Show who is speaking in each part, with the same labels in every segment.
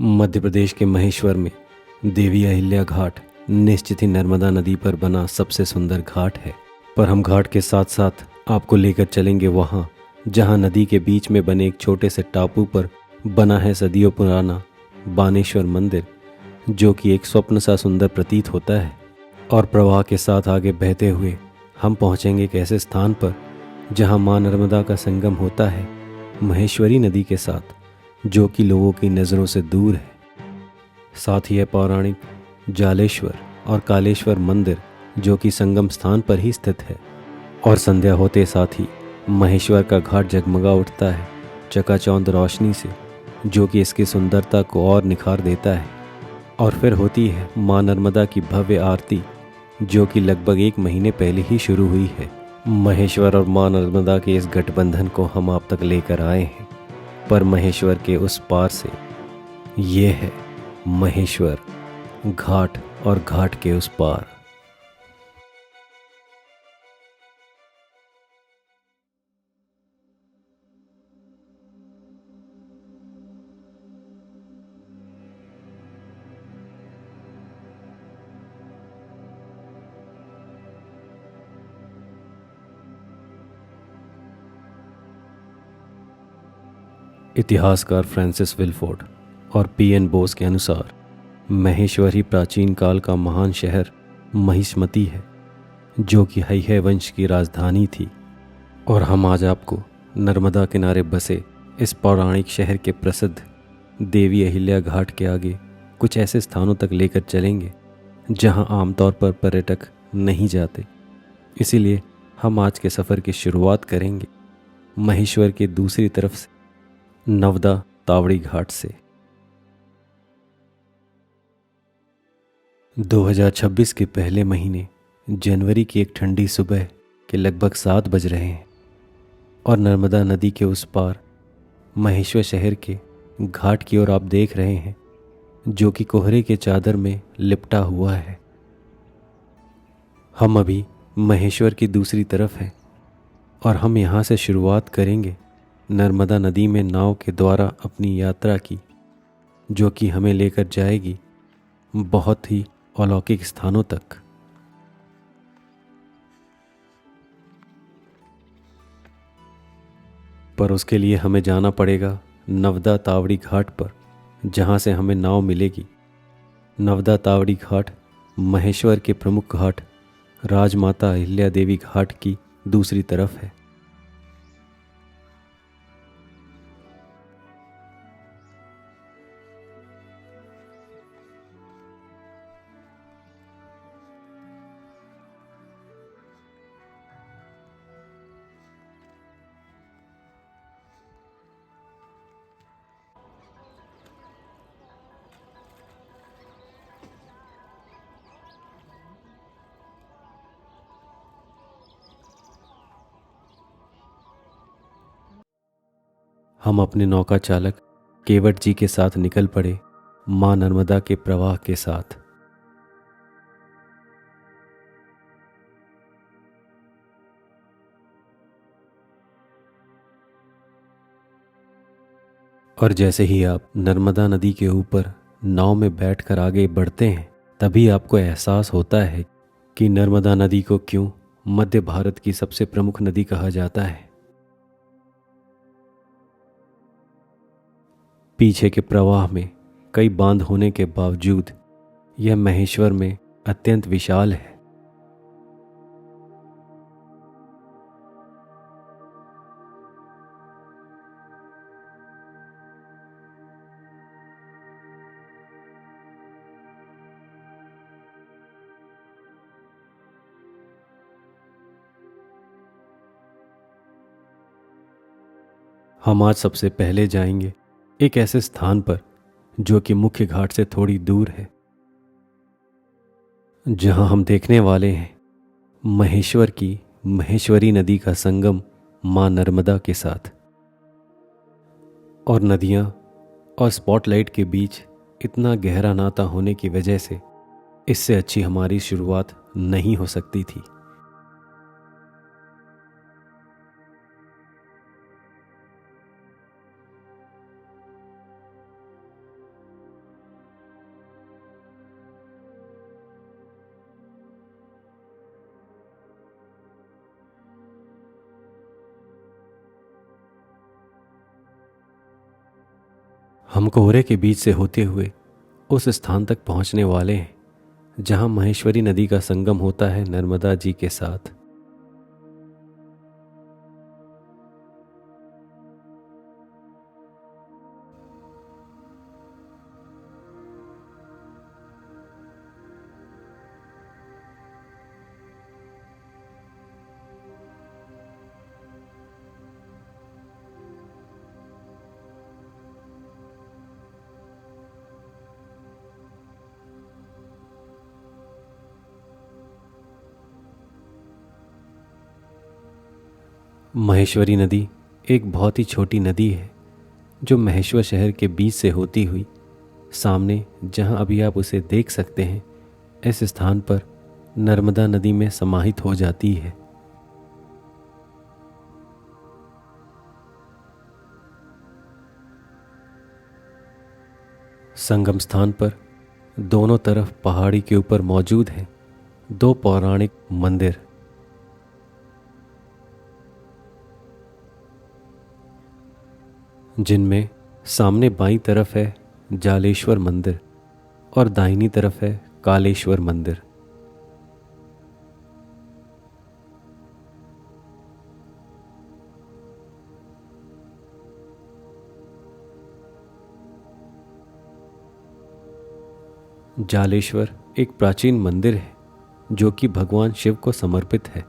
Speaker 1: मध्य प्रदेश के महेश्वर में देवी अहिल्या घाट निश्चित ही नर्मदा नदी पर बना सबसे सुंदर घाट है। पर हम घाट के साथ साथ आपको लेकर चलेंगे वहाँ जहाँ नदी के बीच में बने एक छोटे से टापू पर बना है सदियों पुराना बानेश्वर मंदिर, जो कि एक स्वप्न सा सुंदर प्रतीत होता है। और प्रवाह के साथ आगे बहते हुए हम पहुँचेंगे एक ऐसे स्थान पर जहाँ माँ नर्मदा का संगम होता है महेश्वरी नदी के साथ, जो कि लोगों की नज़रों से दूर है। साथ ही है पौराणिक जालेश्वर और कालेश्वर मंदिर, जो कि संगम स्थान पर ही स्थित है। और संध्या होते साथ ही महेश्वर का घाट जगमगा उठता है चकाचौंध रोशनी से, जो कि इसकी सुंदरता को और निखार देता है। और फिर होती है माँ नर्मदा की भव्य आरती, जो कि लगभग 1 महीने पहले ही शुरू हुई है। महेश्वर और माँ नर्मदा के इस गठबंधन को हम आप तक लेकर आए हैं, पर महेश्वर के उस पार से ये है महेश्वर घाट और घाट के उस पार। इतिहासकार फ्रांसिस विलफोर्ड और पीएन बोस के अनुसार महेश्वर ही प्राचीन काल का महान शहर महिष्मती है, जो कि हैहय वंश की राजधानी थी। और हम आज आपको नर्मदा किनारे बसे इस पौराणिक शहर के प्रसिद्ध देवी अहिल्या घाट के आगे कुछ ऐसे स्थानों तक लेकर चलेंगे जहां आमतौर पर पर्यटक नहीं जाते। इसीलिए हम आज के सफ़र की शुरुआत करेंगे महेश्वर के दूसरी तरफ से, नवदा तावड़ी घाट से। 2026 के पहले महीने जनवरी की एक ठंडी सुबह के लगभग 7 बज रहे हैं और नर्मदा नदी के उस पार महेश्वर शहर के घाट की ओर आप देख रहे हैं, जो कि कोहरे के चादर में लिपटा हुआ है। हम अभी महेश्वर की दूसरी तरफ हैं और हम यहाँ से शुरुआत करेंगे नर्मदा नदी में नाव के द्वारा अपनी यात्रा की, जो कि हमें लेकर जाएगी बहुत ही अलौकिक स्थानों तक। पर उसके लिए हमें जाना पड़ेगा नवदा तावड़ी घाट पर, जहाँ से हमें नाव मिलेगी। नवदा तावड़ी घाट महेश्वर के प्रमुख घाट राजमाता अहिल्या देवी घाट की दूसरी तरफ है। हम अपने नौका चालक केवट जी के साथ निकल पड़े मां नर्मदा के प्रवाह के साथ। और जैसे ही आप नर्मदा नदी के ऊपर नाव में बैठकर आगे बढ़ते हैं, तभी आपको एहसास होता है कि नर्मदा नदी को क्यों मध्य भारत की सबसे प्रमुख नदी कहा जाता है। पीछे के प्रवाह में कई बांध होने के बावजूद यह महेश्वर में अत्यंत विशाल है। हम आज सबसे पहले जाएंगे एक ऐसे स्थान पर जो कि मुख्य घाट से थोड़ी दूर है, जहां हम देखने वाले हैं महेश्वर की महेश्वरी नदी का संगम मां नर्मदा के साथ। और नदियां और स्पॉटलाइट के बीच इतना गहरा नाता होने की वजह से इससे अच्छी हमारी शुरुआत नहीं हो सकती थी। हम कोहरे के बीच से होते हुए उस स्थान तक पहुंचने वाले हैं जहां महेश्वरी नदी का संगम होता है नर्मदा जी के साथ। महेश्वरी नदी एक बहुत ही छोटी नदी है जो महेश्वर शहर के बीच से होती हुई सामने, जहां अभी आप उसे देख सकते हैं, इस स्थान पर नर्मदा नदी में समाहित हो जाती है। संगम स्थान पर दोनों तरफ पहाड़ी के ऊपर मौजूद हैं दो पौराणिक मंदिर। जिनमें सामने बाईं तरफ है जालेश्वर मंदिर और दाहिनी तरफ है कालेश्वर मंदिर। जालेश्वर एक प्राचीन मंदिर है जो कि भगवान शिव को समर्पित है।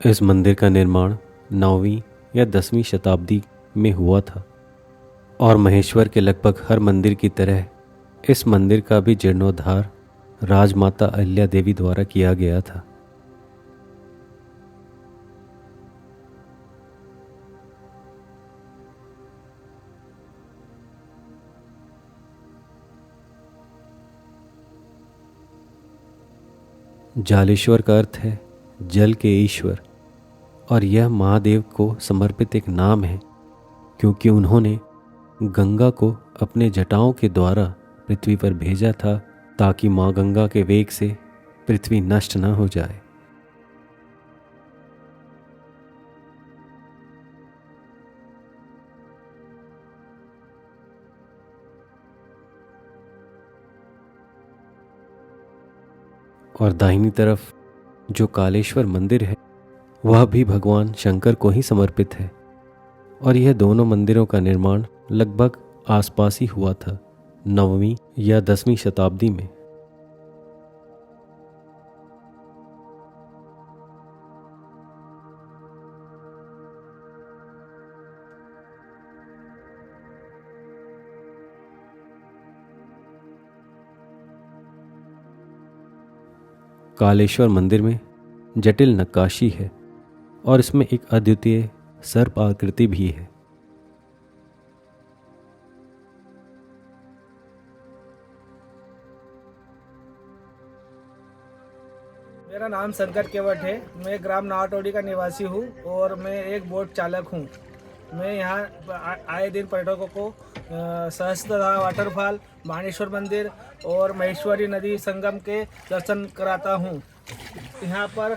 Speaker 1: इस मंदिर का निर्माण 9वीं या 10वीं शताब्दी में हुआ था और महेश्वर के लगभग हर मंदिर की तरह इस मंदिर का भी जीर्णोद्धार राजमाता अहिल्या देवी द्वारा किया गया था। जालेश्वर का अर्थ है जल के ईश्वर और यह महादेव को समर्पित एक नाम है क्योंकि उन्होंने गंगा को अपने जटाओं के द्वारा पृथ्वी पर भेजा था ताकि माँ गंगा के वेग से पृथ्वी नष्ट न हो जाए। और दाहिनी तरफ जो कालेश्वर मंदिर है वह भी भगवान शंकर को ही समर्पित है और यह दोनों मंदिरों का निर्माण लगभग आसपास ही हुआ था 9वीं या 10वीं शताब्दी में। कालेश्वर मंदिर में जटिल नक्काशी है और इसमें एक अद्वितीय सर्प आकृति भी है।
Speaker 2: मेरा नाम शंकर केवट है। मैं ग्राम नावटोड़ी का निवासी हूँ और मैं एक बोट चालक हूँ। मैं यहाँ आए दिन पर्यटकों को सहस्त्रधारा वाटरफॉल, बाणेश्वर मंदिर और महेश्वरी नदी संगम के दर्शन कराता हूँ। यहाँ पर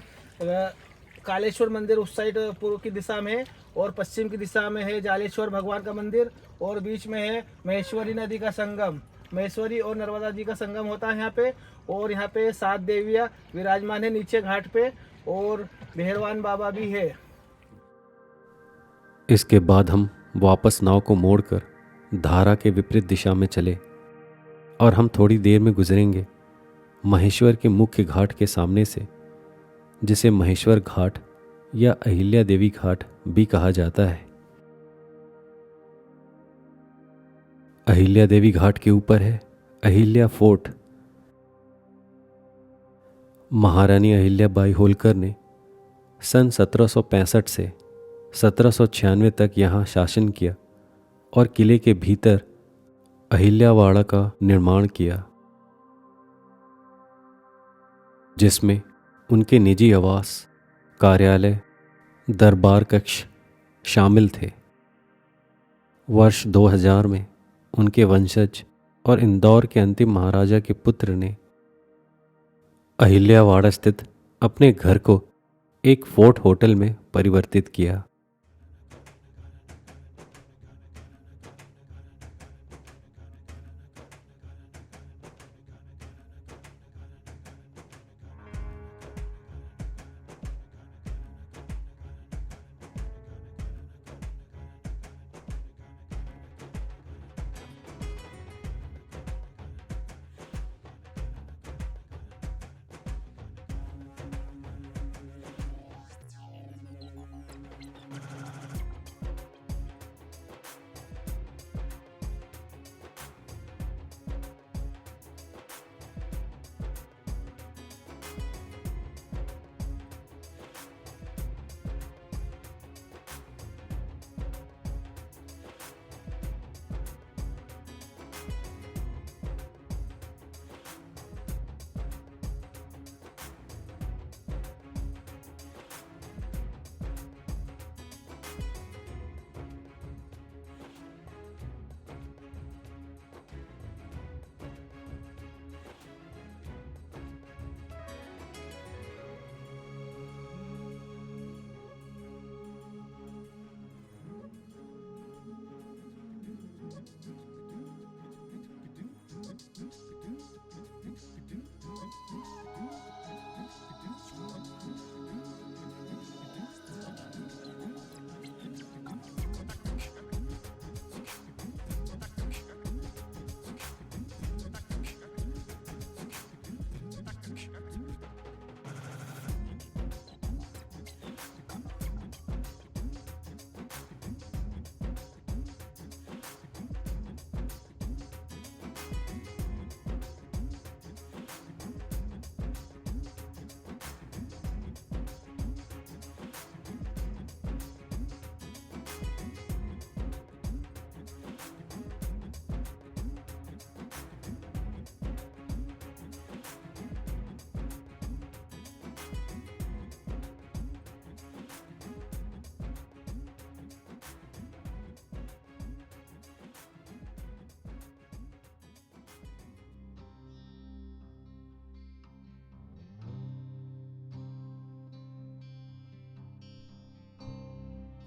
Speaker 2: कालेश्वर मंदिर उस साइड पूर्व की दिशा में और पश्चिम की दिशा में है जालेश्वर भगवान का मंदिर और बीच में है महेश्वरी नदी का संगम। महेश्वरी और नर्मदा जी का संगम होता है यहाँ पे और यहाँ पे 7 देवियाँ विराजमान है नीचे घाट पे और भैरवान बाबा भी है।
Speaker 1: इसके बाद हम वापस नाव को मोड़कर धारा के विपरीत दिशा में चले और हम थोड़ी देर में गुजरेंगे महेश्वर के मुख्य घाट के सामने से, जिसे महेश्वर घाट या अहिल्या देवी घाट भी कहा जाता है। अहिल्या देवी घाट के ऊपर है अहिल्या फोर्ट। महारानी अहिल्या बाई होलकर ने सन 1765 से 1796 तक यहाँ शासन किया और किले के भीतर अहिल्यावाड़ा का निर्माण किया, जिसमें उनके निजी आवास, कार्यालय, दरबार कक्ष शामिल थे। वर्ष 2000 में उनके वंशज और इंदौर के अंतिम महाराजा के पुत्र ने अहिल्यावाड़ा स्थित अपने घर को एक फोर्ट होटल में परिवर्तित किया।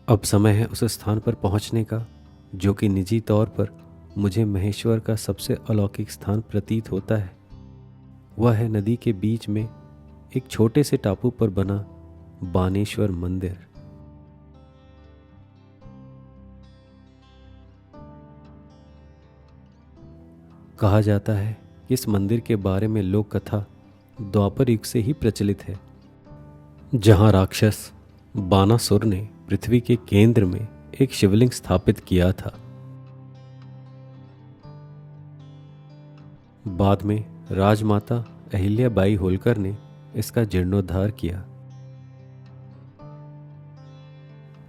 Speaker 1: अब समय है उस स्थान पर पहुंचने का जो कि निजी तौर पर मुझे महेश्वर का सबसे अलौकिक स्थान प्रतीत होता है। वह है नदी के बीच में एक छोटे से टापू पर बना बानेश्वर मंदिर। कहा जाता है कि इस मंदिर के बारे में लोक कथा द्वापर युग से ही प्रचलित है, जहां राक्षस बानासुर ने पृथ्वी के केंद्र में एक शिवलिंग स्थापित किया था। बाद में राजमाता अहिल्याबाई होलकर ने इसका जीर्णोद्धार किया।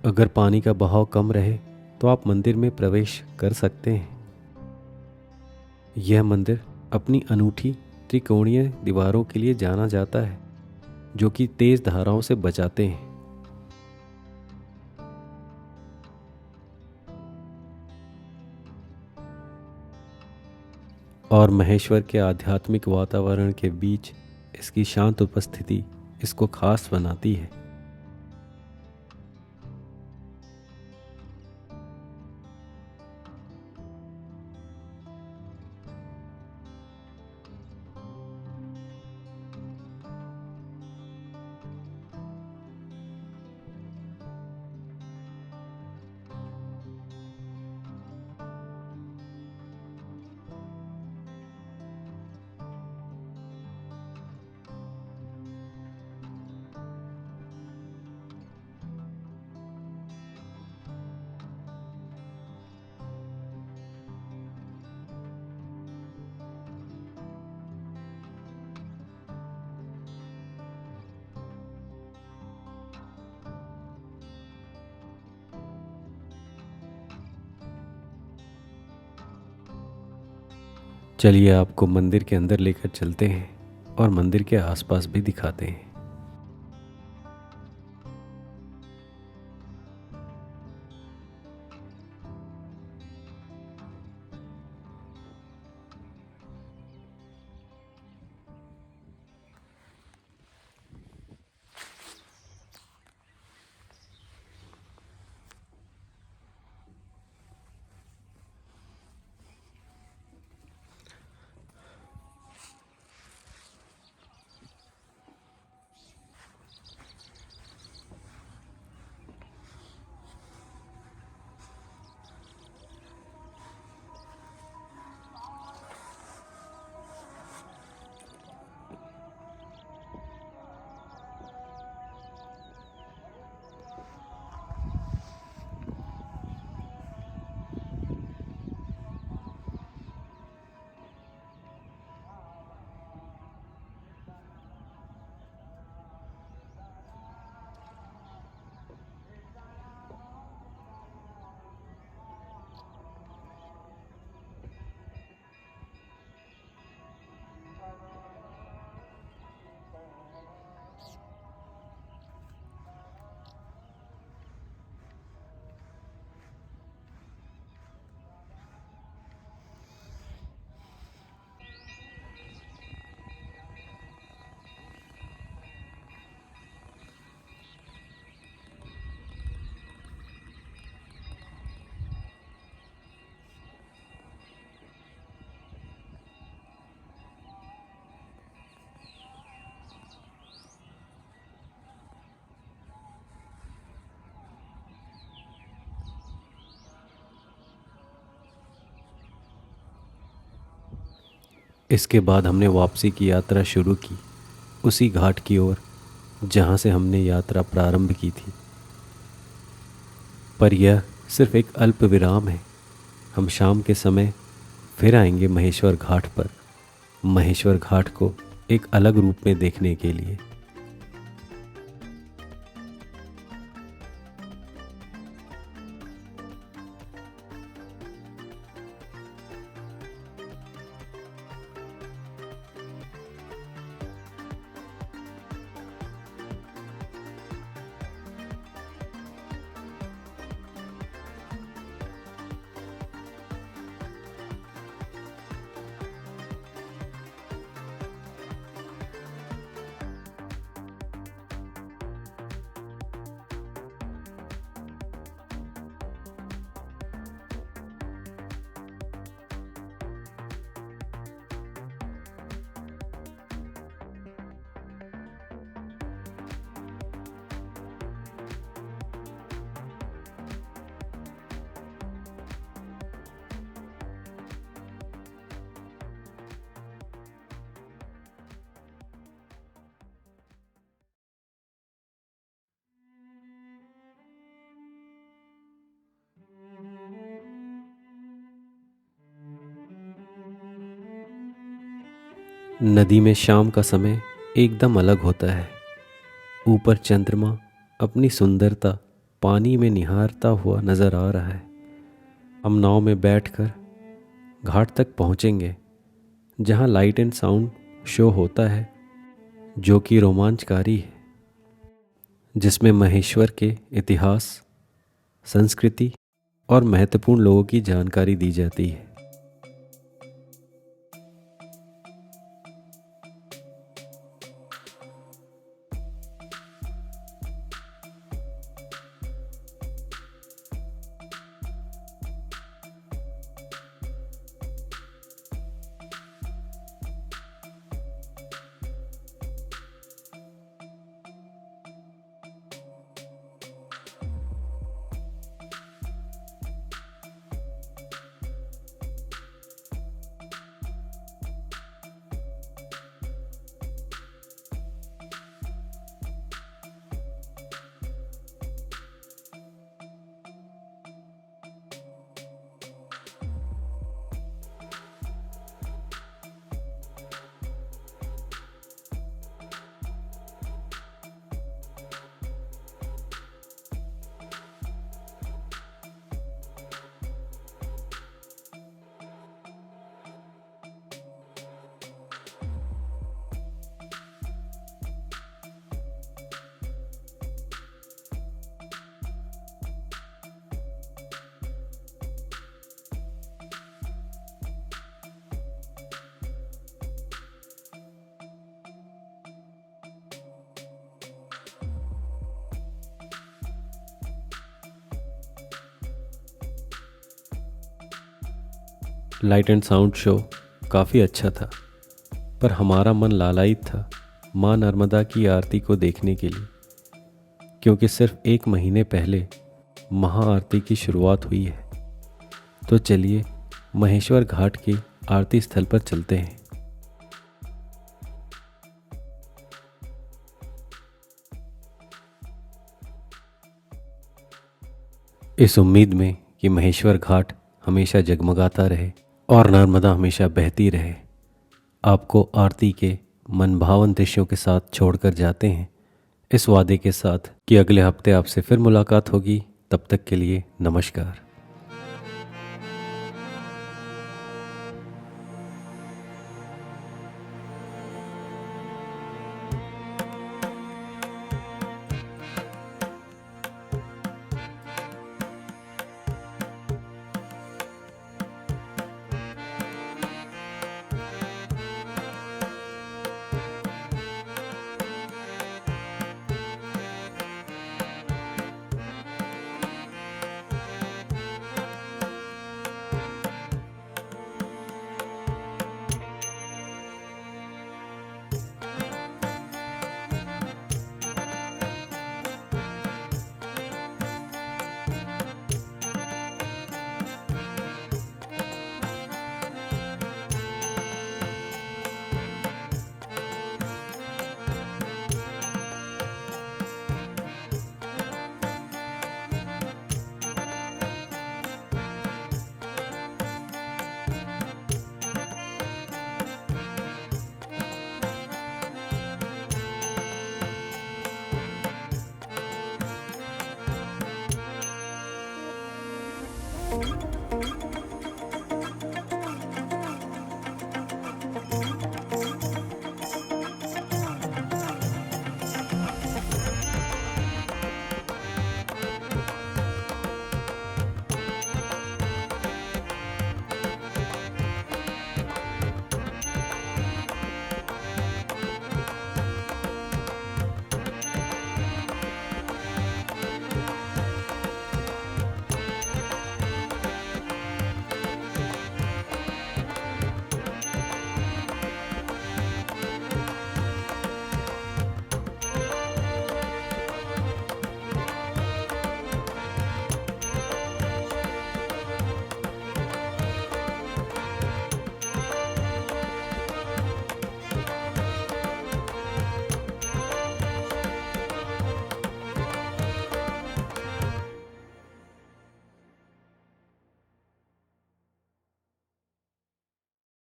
Speaker 1: अगर पानी का बहाव कम रहे तो आप मंदिर में प्रवेश कर सकते हैं। यह मंदिर अपनी अनूठी त्रिकोणीय दीवारों के लिए जाना जाता है, जो कि तेज धाराओं से बचाते हैं। और महेश्वर के आध्यात्मिक वातावरण के बीच इसकी शांत उपस्थिति इसको खास बनाती है। चलिए आपको मंदिर के अंदर लेकर चलते हैं और मंदिर के आसपास भी दिखाते हैं। इसके बाद हमने वापसी की यात्रा शुरू की, उसी घाट की ओर जहाँ से हमने यात्रा प्रारंभ की थी। पर यह सिर्फ एक अल्प विराम है। हम शाम के समय फिर आएंगे महेश्वर घाट पर, महेश्वर घाट को एक अलग रूप में देखने के लिए। नदी में शाम का समय एकदम अलग होता है। ऊपर चंद्रमा अपनी सुंदरता पानी में निहारता हुआ नजर आ रहा है। हम नाव में बैठकर घाट तक पहुंचेंगे, जहां लाइट एंड साउंड शो होता है, जो कि रोमांचकारी है, जिसमें महेश्वर के इतिहास, संस्कृति और महत्वपूर्ण लोगों की जानकारी दी जाती है। लाइट एंड साउंड शो काफ़ी अच्छा था, पर हमारा मन लालायित था माँ नर्मदा की आरती को देखने के लिए, क्योंकि सिर्फ 1 महीने पहले महाआरती की शुरुआत हुई है। तो चलिए महेश्वर घाट के आरती स्थल पर चलते हैं। इस उम्मीद में कि महेश्वर घाट हमेशा जगमगाता रहे और नर्मदा हमेशा बहती रहे, आपको आरती के मनभावन दृश्यों के साथ छोड़कर जाते हैं, इस वादे के साथ कि अगले हफ्ते आपसे फिर मुलाकात होगी। तब तक के लिए नमस्कार।